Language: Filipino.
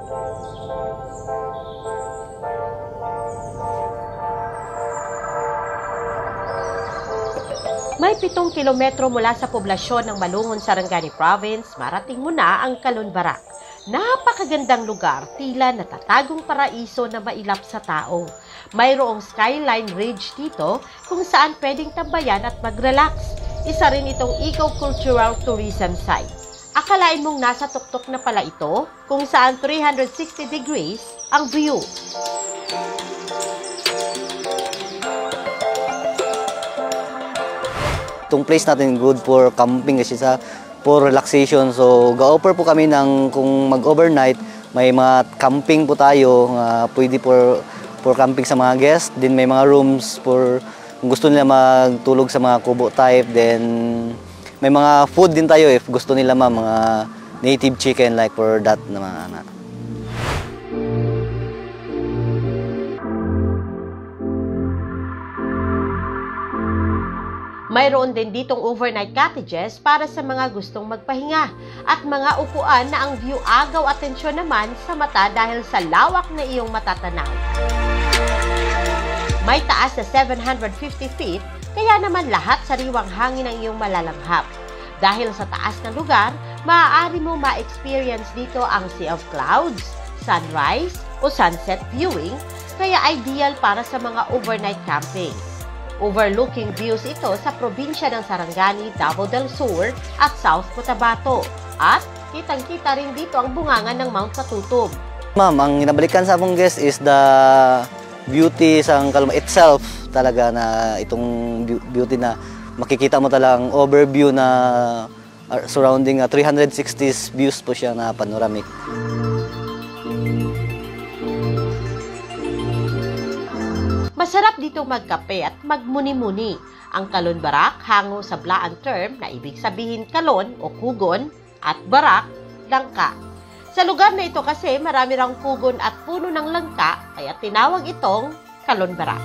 May 7 kilometro mula sa poblasyon ng Malungon, Sarangani Province, marating mo na ang Kalon Barak. Napakagandang lugar, tila natatagong paraiso na mailap sa tao. Mayroong skyline ridge dito kung saan pwedeng tambayan at mag-relax. Isa rin itong eco-cultural tourism site. Akalain mong nasa tuktok na pala ito kung saan 360 degrees ang view. Itong place natin good for camping kasi for relaxation. So, ga-offer po kami ng kung mag-overnight, may mga camping po tayo, pwede for camping sa mga guests. Then may mga rooms for kung gusto nila magtulog sa mga kubo type. Then may mga food din tayo if gusto nila mga native chicken like for that naman. Mayroon din ditong overnight cottages para sa mga gustong magpahinga at mga upuan na ang view agaw atensyon naman sa mata dahil sa lawak na iyong matatanaw. May taas na 750 feet, kaya naman lahat sariwang hangin ang iyong malalanghap. Dahil sa taas ng lugar, maaari mo ma-experience dito ang sea of clouds, sunrise o sunset viewing, kaya ideal para sa mga overnight camping. Overlooking views ito sa probinsya ng Sarangani, Davao del Sur at South Cotabato. At kitang-kita rin dito ang bungangan ng Mount Katutub. Ma'am, ang inabalikan sa among guest is the beauty sa Kalon itself talaga, na itong beauty na makikita mo talagang overview na surrounding 360 views po siya na panoramic. Masarap dito magkape at magmuni-muni. Ang Kalon Barak hango sa Blaan term na ibig sabihin kalon o kugon at barak, langka. Sa lugar na ito kasi marami rang kugon at puno ng langka kaya tinawag itong Kalon Barak.